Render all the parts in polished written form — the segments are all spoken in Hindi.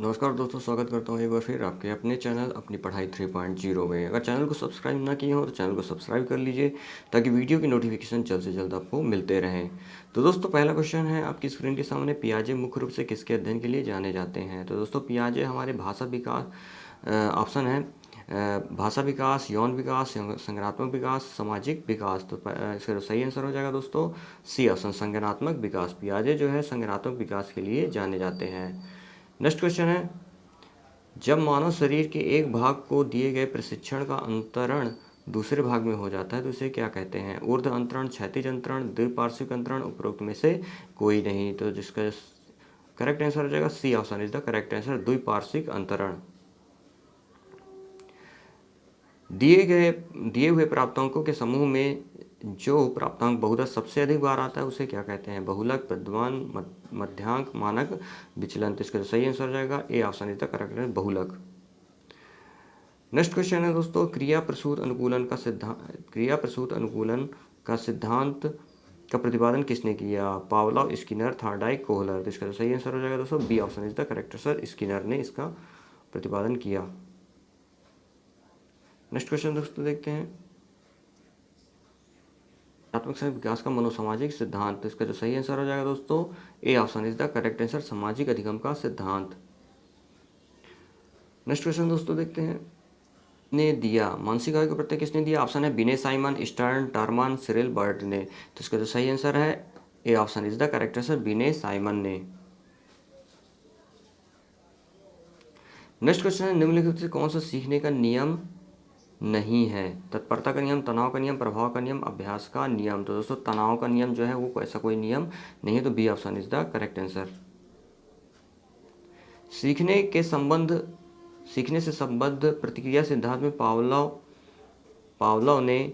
नमस्कार दोस्तों, स्वागत करता हूँ एक बार फिर आपके अपने चैनल अपनी पढ़ाई 3.0 में। अगर चैनल को सब्सक्राइब ना किए हो तो चैनल को सब्सक्राइब कर लीजिए ताकि वीडियो की नोटिफिकेशन जल्द से जल्द आपको मिलते रहें। तो दोस्तों, पहला क्वेश्चन है आपकी स्क्रीन के सामने। पियाजे मुख्य रूप से किसके अध्ययन के लिए जाने जाते हैं? तो दोस्तों, पियाजे हमारे भाषा विकास ऑप्शन है भाषा विकास, यौन विकास, संज्ञानात्मक विकास, सामाजिक विकास। तो इसका सही आंसर हो जाएगा दोस्तों सी ऑप्शन, संज्ञानात्मक विकास। पियाजे जो है संज्ञानात्मक विकास के लिए जाने जाते हैं। नेक्स्ट क्वेश्चन है, जब मानव शरीर के एक भाग को दिए गए प्रशिक्षण का अंतरण दूसरे भाग में हो जाता है तो इसे क्या कहते हैं? ऊर्ध्व अंतरण, क्षैतिज अंतरण, द्विपार्श्विक अंतरण, उपरोक्त में से कोई नहीं। तो जिसका करेक्ट आंसर हो जाएगा C option is the correct answer, द्विपार्श्विक अंतरण। दिए हुए प्राप्तांकों के समूह में जो प्राप्तांक बहुधा सबसे अधिक बार आता है उसे क्या कहते हैं? बहुलक, विद्यमान, मध्यांक, मानक, विचलन। तो इसका सही आंसर हो जाएगा A option is the correct answer, बहुलक। नेक्स्ट क्वेश्चन है दोस्तों, क्रिया प्रसूत अनुकूलन का सिद्धांत का प्रतिपादन किसने किया? Pavlov, Skinner, Thorndike, Kohler. तो इसका सही आंसर हो जाएगा दोस्तों B option is the correct answer, Skinner ने इसका प्रतिपादन किया। नेक्स्ट क्वेश्चन दोस्तों देखते हैं, आत्मक विकास का मनोसामाजिक सिद्धांत। तो इसका जो सही आंसर हो जाएगा दोस्तों ए option is the correct answer, सामाजिक अधिगम का सिद्धांत। नेक्स्ट क्वेश्चन दोस्तों देखते हैं, ने दिया मानसिक आयु का प्रत्यय किसने दिया? ऑप्शन है Vinay Simon, Stern, Terman, Cyril Burt ने। तो इसका जो सही आंसर है A option is the correct answer, Vinay Simon ने। नेक्स्ट क्वेश्चन है, निम्नलिखित से कौन सा सीखने का नियम नहीं है? तत्परता का नियम, तनाव का नियम, प्रभाव का नियम, अभ्यास का नियम। तो दोस्तों, तनाव का नियम जो है वो ऐसा कोई नियम नहीं है, तो B option is the correct answer. सीखने से संबद्ध प्रतिक्रिया सिद्धांत में पावलोव ने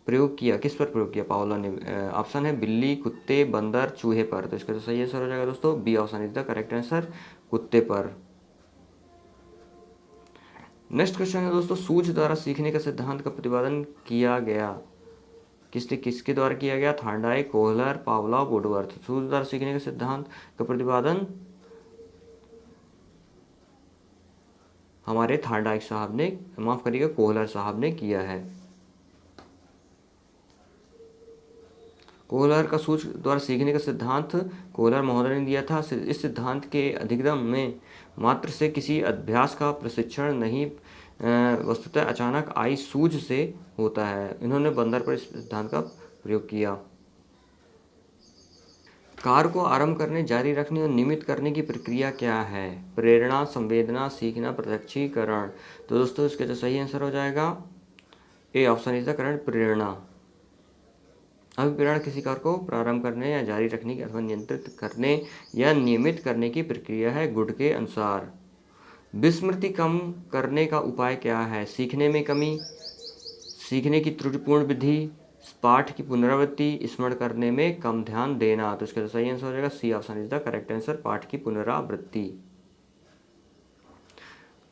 प्रयोग किया, किस पर प्रयोग किया पावलोव ने? ऑप्शन है बिल्ली, कुत्ते, बंदर, चूहे पर। तो इसका तो सही आंसर हो जाएगा दोस्तों B option is the correct answer, कुत्ते पर। नेक्स्ट क्वेश्चन है दोस्तों, सूझ द्वारा सीखने का सिद्धांत का प्रतिपादन किया गया, किसके द्वारा किया गया? Thorndike, Kohler, Pavlov, Woodworth. सूझ द्वारा सीखने के सिद्धांत का प्रतिपादन हमारे थॉर्नडाइक साहब ने, माफ करिएगा कोहलर साहब ने किया है। कोहलर का सूझ द्वारा सीखने का सिद्धांत कोहलर महोदय ने दिया था। इस सिद्धांत के अधिगम में मात्र से किसी अभ्यास का प्रशिक्षण नहीं, वस्तुतः अचानक आई सूझ से होता है। इन्होंने बंदर पर इस सिद्धांत का प्रयोग किया। कार्य को आरंभ करने, जारी रखने और नियमित करने की प्रक्रिया क्या है? प्रेरणा, संवेदना, सीखना, प्रत्यक्षीकरण। तो दोस्तों, इसका जो सही आंसर हो जाएगा A option is the correct, प्रेरणा। अभिप्रेरण किसी कार्य को प्रारंभ करने या जारी रखने की अथवा नियंत्रित करने या नियमित करने की प्रक्रिया है, गुड के अनुसार। विस्मृति कम करने का उपाय क्या है? सीखने में कमी, सीखने की त्रुटिपूर्ण विधि, पाठ की पुनरावृत्ति, स्मरण करने में कम ध्यान देना। तो इसका सही आंसर हो जाएगा C option is the correct answer, पाठ की पुनरावृत्ति।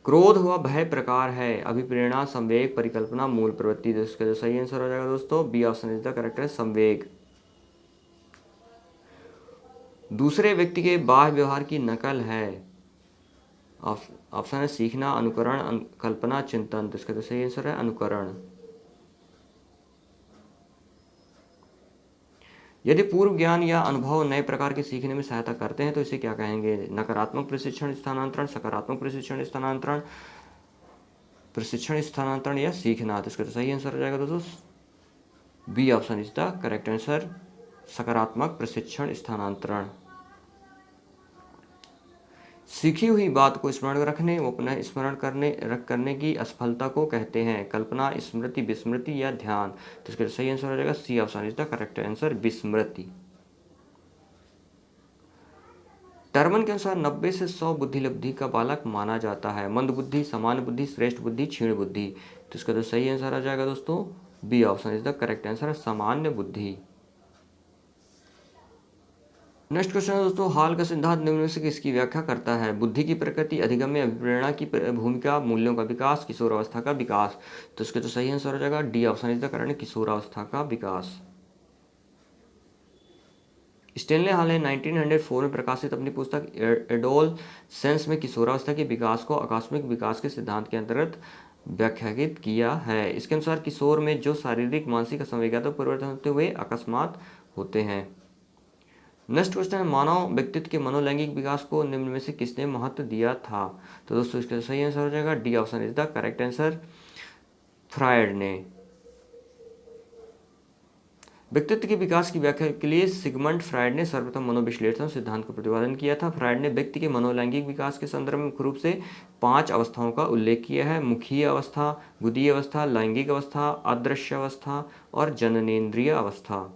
क्रोध हुआ भय प्रकार है, अभिप्रेरणा, संवेग, परिकल्पना, मूल प्रवृत्ति। तो इसका जो सही आंसर हो जाएगा दोस्तों B option is the correct है, संवेग। दूसरे व्यक्ति के बाह्य व्यवहार की नकल है, ऑप्शन है सीखना, अनुकरण, कल्पना, चिंतन। तो इसका जो सही आंसर है अनुकरण। यदि पूर्व ज्ञान या अनुभव नए प्रकार के सीखने में सहायता करते हैं तो इसे क्या कहेंगे? नकारात्मक प्रशिक्षण स्थानांतरण, सकारात्मक प्रशिक्षण स्थानांतरण, प्रशिक्षण स्थानांतरण या सीखना। तो इसका तो सही आंसर हो जाएगा दोस्तों B option is the correct answer, सकारात्मक प्रशिक्षण स्थानांतरण। सीखी हुई बात को स्मरण रखने व पुनः स्मरण करने की असफलता को कहते हैं कल्पना, स्मृति, विस्मृति या ध्यान। तो इसका सही आंसर हो जाएगा C option is the correct answer, विस्मृति। टर्मन के अनुसार 90 से 100 बुद्धिलब्धि का बालक माना जाता है, मंद बुद्धि, सामान्य बुद्धि, श्रेष्ठ बुद्धि, क्षीण बुद्धि। तो इसका जो सही आंसर आ जाएगा दोस्तों B option is the correct answer, सामान्य बुद्धि। नेक्स्ट क्वेश्चन है दोस्तों, हाल का सिद्धांत निम्न में से किसकी व्याख्या करता है? बुद्धि की प्रकृति, अधिगम में अभिप्रेरणा की भूमिका, मूल्यों का विकास, किशोरावस्था का विकास। तो इसका जो सही आंसर हो जाएगा D option is the correct, किशोरावस्था का विकास। स्टेनले हॉल ने 1904 में प्रकाशित अपनी पुस्तक एडोलसेंस में किशोरावस्था के विकास को आकस्मिक विकास के सिद्धांत के अंतर्गत व्याख्यायित किया है। इसके अनुसार किशोर में जो शारीरिक, मानसिक, संवेगात्मक परिवर्तन होते हुए अकस्मात होते हैं। नेक्स्ट क्वेश्चन है, मानव व्यक्तित्व के मनोलैंगिक विकास को निम्न में से किसने महत्व दिया था? तो दोस्तों इसका सही आंसर हो जाएगा D option is the correct answer, Freud ने। व्यक्तित्व के विकास की व्याख्या के लिए सिगमंड फ्रायड ने सर्वप्रथम मनोविश्लेषण सिद्धांत का प्रतिपादन किया था। फ्रायड ने व्यक्ति के मनोलैंगिक विकास के संदर्भ में मुख्य रूप से 5 अवस्थाओं का उल्लेख किया है: मुखीय अवस्था, गुदीय अवस्था, लैंगिक अवस्था, अदृश्य अवस्था और जननेंद्रिय अवस्था।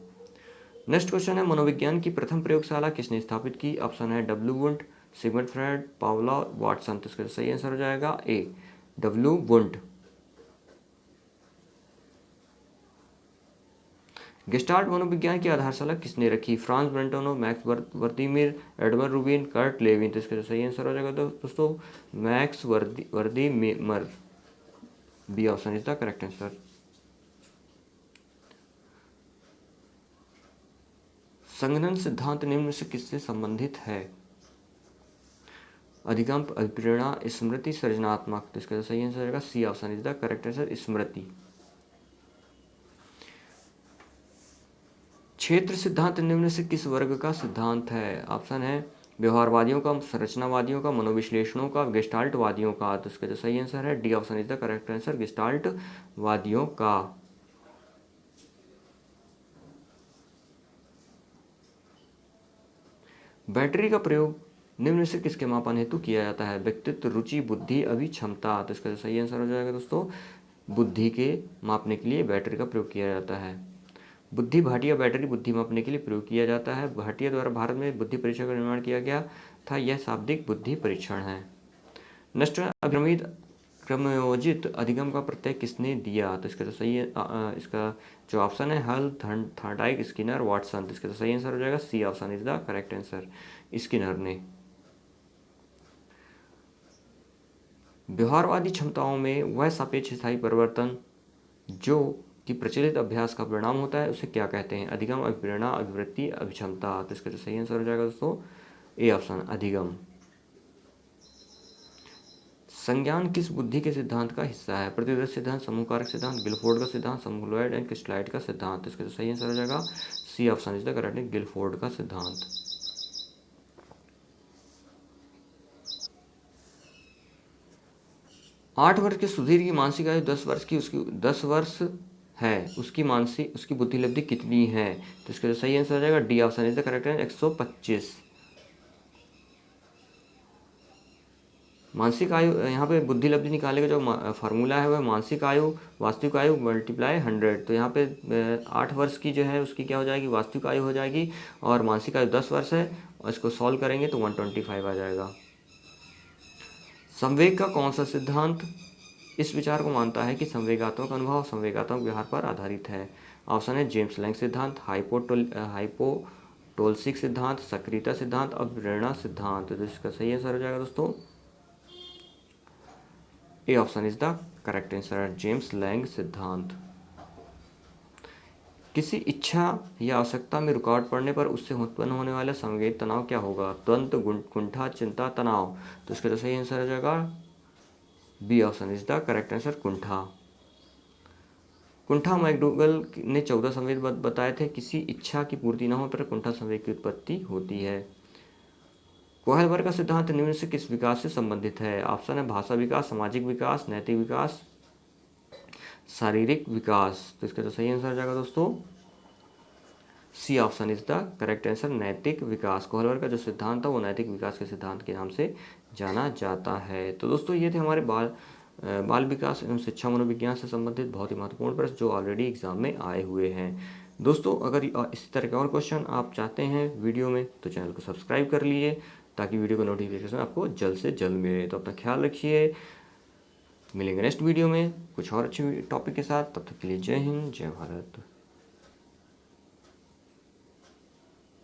नेक्स्ट क्वेश्चन है, मनोविज्ञान की प्रथम प्रयोगशाला किसने स्थापित की? ऑप्शन है W Wundt, Sigmund Freud, Pavlov, Watson. तो इसका सही आंसर हो जाएगा ए, डब्ल्यू वुंट। गेस्टाल्ट मनोविज्ञान की आधारशिला किसने रखी? Franz Brentano, Max Wertheimer, Edward Rubin, Kurt Lewin. तो इसका सही आंसर हो जाएगा दोस्तों Max Wertheimer, B option is the correct answer. संघनन सिद्धांत निम्न से किससे संबंधित है? अधिगम, अभिप्रेरणा, स्मृति, सृजनात्मक। तो इसका सही आंसर हो जाएगा C option is the correct answer, स्मृति। क्षेत्र सिद्धांत निम्न से किस वर्ग का सिद्धांत है? ऑप्शन है व्यवहारवादियों का, संरचनावादियों का, मनोविश्लेषणों का, गेस्टाल्टवादियों का। तो इसका जो सही आंसर है D option is the correct answer, गेस्टाल्टवादियों का। बैटरी का प्रयोग निम्न से किसके मापन हेतु किया जाता है? व्यक्तित्व, रुचि, बुद्धि, अभिक्षमता। तो इसका जो सही आंसर हो जाएगा दोस्तों बुद्धि के मापने के लिए बैटरी का प्रयोग किया जाता है। बुद्धि भाटिया बैटरी बुद्धि मापने के लिए प्रयोग किया जाता है। भाटिया द्वारा भारत में बुद्धि परीक्षण का निर्माण किया गया था। यह शाब्दिक बुद्धि परीक्षण है। नेक्स्ट अभिक्रमित क्रमयोजित अधिगम का प्रत्यय किसने दिया? तो इसका जो सही है इसका जो ऑप्शन है हल, थॉर्नडाइक, स्किनर, वाटसन। तो इसका जो सही आंसर हो जाएगा C option is the correct answer, Skinner ने। व्यवहारवादी क्षमताओं में वह सापेक्ष स्थायी परिवर्तन जो कि प्रचलित अभ्यास का परिणाम होता है उसे क्या कहते हैं? अधिगम, अभिप्रेरणा, अभिवृत्ति, अभिक्षमता। तो इसका जो सही आंसर हो जाएगा दोस्तों ए ऑप्शन, अधिगम। संज्ञान किस बुद्धि के सिद्धांत का हिस्सा है? प्रतिदर्श सिद्धांत, समूह कारक सिद्धांत, गिलफोर्ड का सिद्धांत, समूहलॉयड एंड क्रिस्टलाइट का सिद्धांत। इसका जो सही आंसर हो जाएगा C option is the correct, Guilford का सिद्धांत। 8 वर्ष के सुधीर की मानसिक आयु 10 वर्ष की, उसकी 10 वर्ष है, उसकी बुद्धि लब्धि कितनी है? तो इसका जो सही आंसर हो जाएगा D option is the correct है 125। मानसिक आयु यहाँ पे बुद्धि लब्धि निकालने का जो फार्मूला है वह मानसिक आयु वास्तविक आयु मल्टीप्लाई 100। तो यहाँ पे 8 वर्ष की जो है उसकी क्या हो जाएगी, वास्तविक आयु हो जाएगी, और मानसिक आयु 10 वर्ष है, और इसको सॉल्व करेंगे तो 125 आ जाएगा। संवेग का कौन सा सिद्धांत इस विचार को मानता है कि संवेगात्मक अनुभव संवेगात्मक व्यवहार पर आधारित है? ऑप्शन है जेम्स लैंग सिद्धांत, हाइपोटोल्सिक सिद्धांत, सक्रियता सिद्धांत और प्रेरणा सिद्धांत। तो इसका सही आंसर हो जाएगा दोस्तों ए option is the correct answer, James Lang सिद्धांत। किसी इच्छा या आवश्यकता में रुकावट पड़ने पर उससे उत्पन्न होने वाला संवेग तनाव क्या होगा? द्वंद्व, कुंठा, चिंता, तनाव। तो इसका सही आंसर हो जाएगा B option is the correct answer, कुंठा। कुंठा मैकडूगल ने 14 संवेग बताए थे। किसी इच्छा की पूर्ति न होने पर कुंठा संवेग की उत्पत्ति होती है। कोहलबर का सिद्धांत निम्न से किस विकास से संबंधित है? ऑप्शन है भाषा विकास, सामाजिक विकास, नैतिक विकास, शारीरिक विकास। तो इसका जो सही आंसर हो जाएगा दोस्तों C option is the correct answer, नैतिक विकास। कोहलबर का जो सिद्धांत था वो नैतिक विकास के सिद्धांत के नाम से जाना जाता है। तो दोस्तों ये थे हमारे बाल विकास एवं शिक्षा मनोविज्ञान से संबंधित बहुत ही महत्वपूर्ण प्रश्न जो ऑलरेडी एग्जाम में आए हुए हैं। दोस्तों अगर इसी तरह के और क्वेश्चन आप चाहते हैं वीडियो में तो चैनल को सब्सक्राइब कर लीजिए ताकि वीडियो का नोटिफिकेशन आपको जल्द से जल्द मिले। तो अपना ख्याल रखिए, मिलेंगे नेक्स्ट वीडियो में कुछ और अच्छे टॉपिक के साथ। तब तक के लिए जय हिंद, जय भारत।